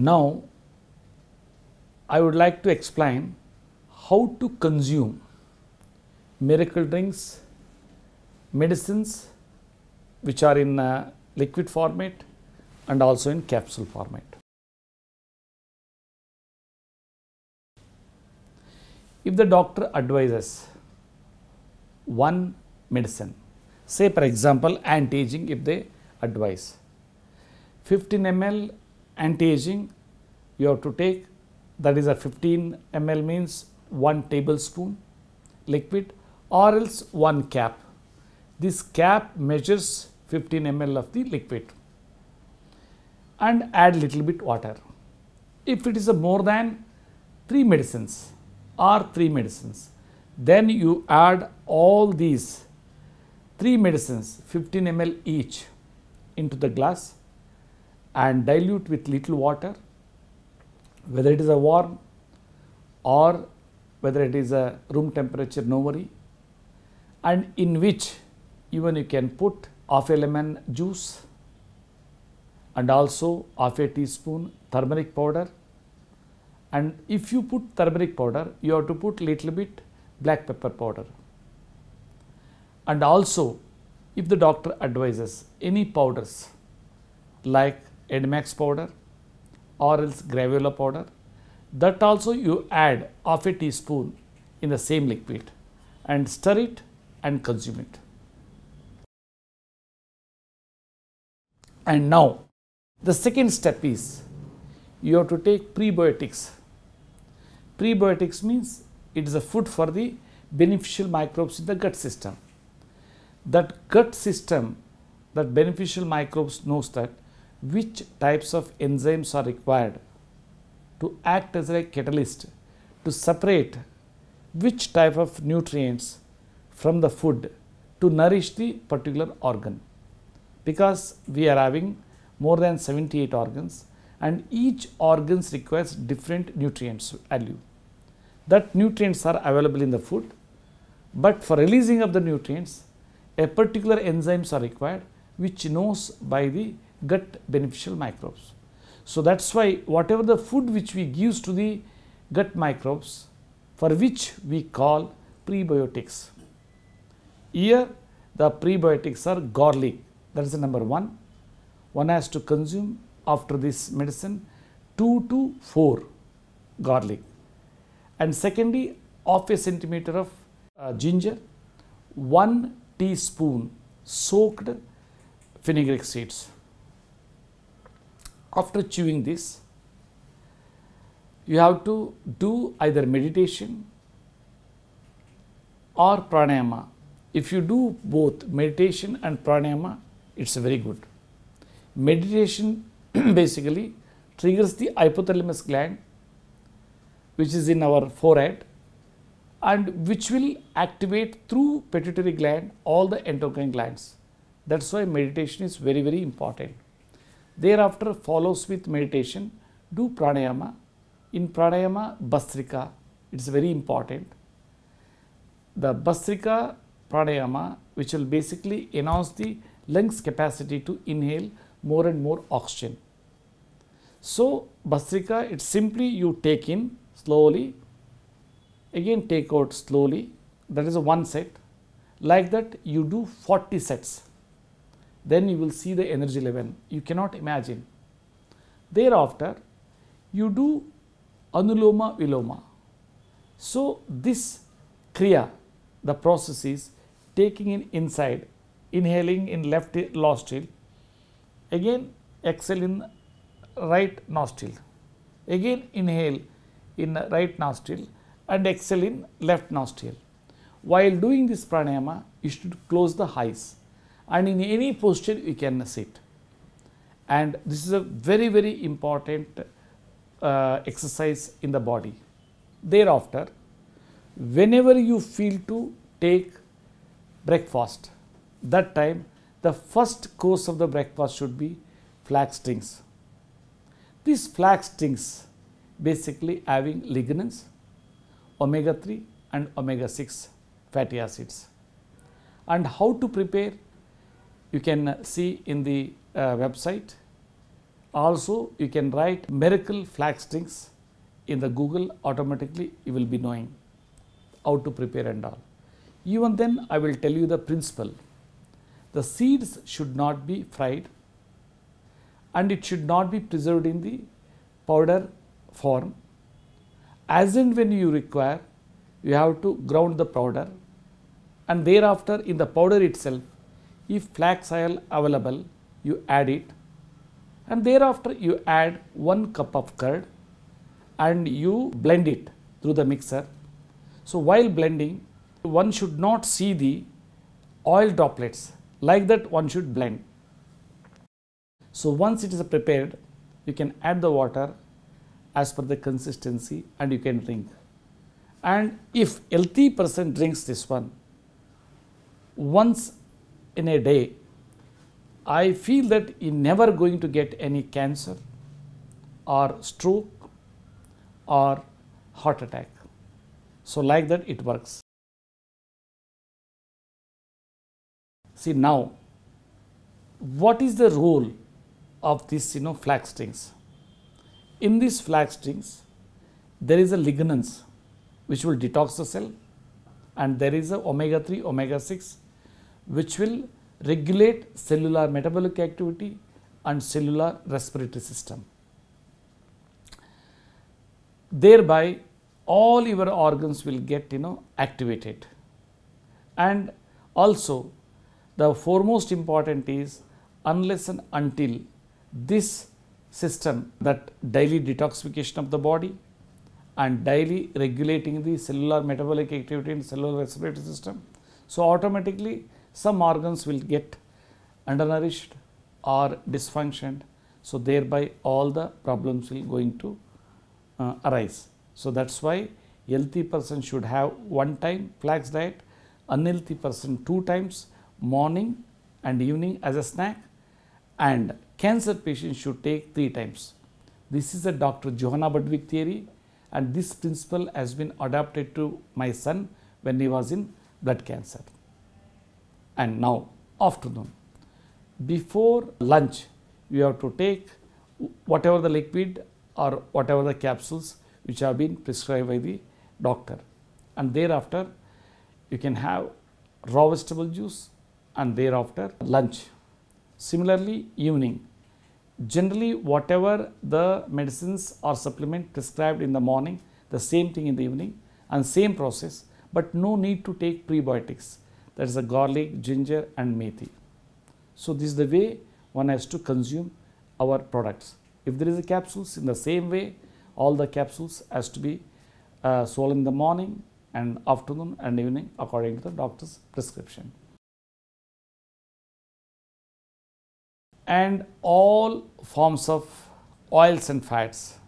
Now, I would like to explain how to consume miracle drinks, medicines which are in liquid format and also in capsule format. If the doctor advises one medicine, say for example anti-aging, if they advise 15 ml anti-aging you have to take, that is a 15 ml means 1 tablespoon liquid or else 1 cap. This cap measures 15 ml of the liquid and add little bit water. If it is a more than 3 medicines or 3 medicines, then you add all these 3 medicines 15 ml each into the glass and dilute with little water, whether it is a warm or whether it is a room temperature, no worry, and in which even you can put half a lemon juice and also half a teaspoon turmeric powder. And if you put turmeric powder, you have to put little bit black pepper powder. And also, if the doctor advises any powders like Edmax powder or else graviola powder, that also you add half a teaspoon in the same liquid and stir it and consume it. And now, the second step is you have to take prebiotics. Prebiotics means it is a food for the beneficial microbes in the gut system. That gut system, that beneficial microbes knows that which types of enzymes are required to act as a catalyst to separate which type of nutrients from the food to nourish the particular organ. Because we are having more than 78 organs and each organs requires different nutrients value. That nutrients are available in the food, but for releasing of the nutrients, a particular enzymes are required which knows by the gut beneficial microbes. So that's why whatever the food which we gives to the gut microbes, for which we call prebiotics. Here the prebiotics are garlic, that is the number 1. One has to consume after this medicine 2 to 4 garlic. And secondly, half a centimeter of ginger, 1 teaspoon soaked fenugreek seeds. After chewing this, you have to do either meditation or pranayama. If you do both meditation and pranayama, it's very good. Meditation basically triggers the hypothalamus gland, which is in our forehead and which will activate through pituitary gland all the endocrine glands. That's why meditation is very, very important. Thereafter follows with meditation, do pranayama. In pranayama, Bhastrika, it's very important. The Bhastrika pranayama, which will basically enhance the lungs capacity to inhale more and more oxygen. So Bhastrika, it's simply you take in slowly, again take out slowly, that is a 1 set. Like that you do 40 sets. Then you will see the energy level. You cannot imagine. Thereafter, you do Anuloma Viloma. So this Kriya, the process is taking in inside, inhaling in left nostril, again exhale in right nostril, again inhale in right nostril and exhale in left nostril. While doing this pranayama, you should close the eyes and in any posture you can sit. And this is a very, very important exercise in the body. Thereafter, whenever you feel to take breakfast, that time the first course of the breakfast should be flax strings. These flax strings basically having lignans, omega-3 and omega-6 fatty acids. And how to prepare, you can see in the website Also, you can write miracle flax drinks in the Google, automatically you will be knowing how to prepare and all. Even then, I will tell you the principle. The seeds should not be fried and it should not be preserved in the powder form. As and when you require, you have to ground the powder, and thereafter in the powder itself, if flax oil available, you add it, and thereafter you add 1 cup of curd and you blend it through the mixer. So while blending, one should not see the oil droplets. Like that one should blend. So once it is prepared, you can add the water as per the consistency and you can drink. And if healthy person drinks this one once in a day, I feel that he never going to get any cancer or stroke or heart attack. So like that it works. See now, what is the role of this flax drinks? In these flax drinks, there is a lignans which will detox the cell, and there is a omega-3, omega-6 which will regulate cellular metabolic activity and cellular respiratory system. Thereby, all your organs will get activated. And also, the foremost important is, unless and until this system, that daily detoxification of the body and daily regulating the cellular metabolic activity in cellular respiratory system, so automatically some organs will get undernourished or dysfunctioned. So thereby all the problems will going to arise. So that's why healthy person should have 1 time flax diet, unhealthy person 2 times, morning and evening as a snack, and cancer patients should take 3 times. This is a Dr. Johanna Budwig theory, and this principle has been adapted to my son when he was in blood cancer. And now afternoon, before lunch, you have to take whatever the liquid or whatever the capsules which have been prescribed by the doctor, and thereafter you can have raw vegetable juice, and thereafter lunch. Similarly, evening, generally whatever the medicines or supplement prescribed in the morning, the same thing in the evening, and same process, but no need to take prebiotics, that is a garlic, ginger and methi. So this is the way one has to consume our products. If there is a capsules, in the same way all the capsules has to be swallowed in the morning and afternoon and evening according to the doctor's prescription. And all forms of oils and fats,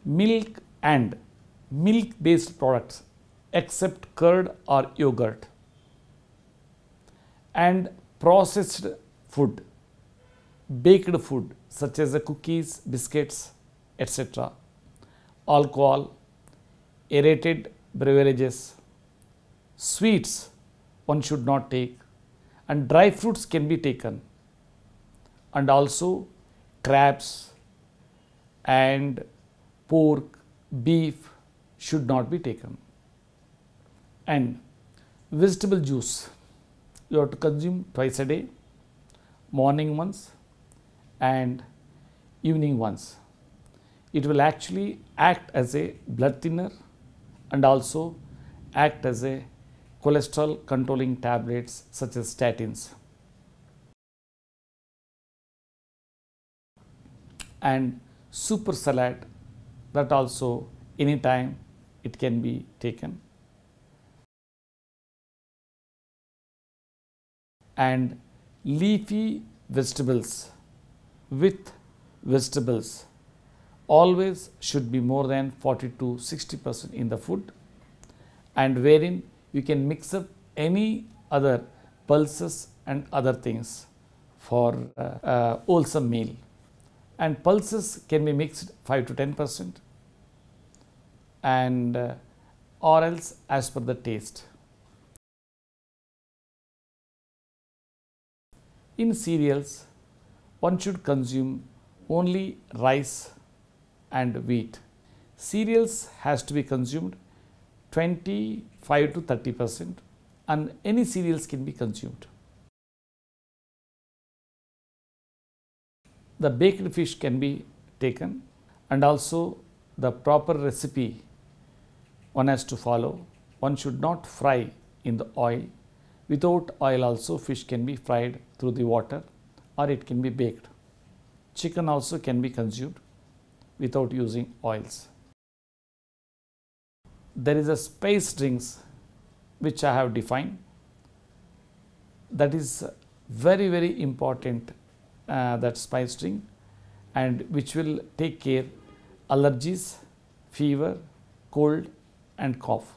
milk and milk based products except curd or yogurt, and processed food, baked food such as the cookies, biscuits, etc., alcohol, aerated beverages, sweets one should not take, and dry fruits can be taken, and also crabs and pork, beef should not be taken. And vegetable juice you have to consume twice a day, morning once and evening once. It will actually act as a blood thinner and also act as a cholesterol controlling tablets such as statins. And super salad, that also anytime it can be taken. And leafy vegetables with vegetables always should be more than 40 to 60% in the food, and wherein you can mix up any other pulses and other things for wholesome meal. And pulses can be mixed 5 to 10% and or else as per the taste. In cereals, one should consume only rice and wheat. Cereals has to be consumed 25 to 30%, and any cereals can be consumed. The baked fish can be taken, and also the proper recipe one has to follow. One should not fry in the oil. Without oil also fish can be fried through the water, or it can be baked. Chicken also can be consumed without using oils. There is a spice drinks which I have defined. That is very important, that spice drink, and which will take care allergies, fever, cold and cough.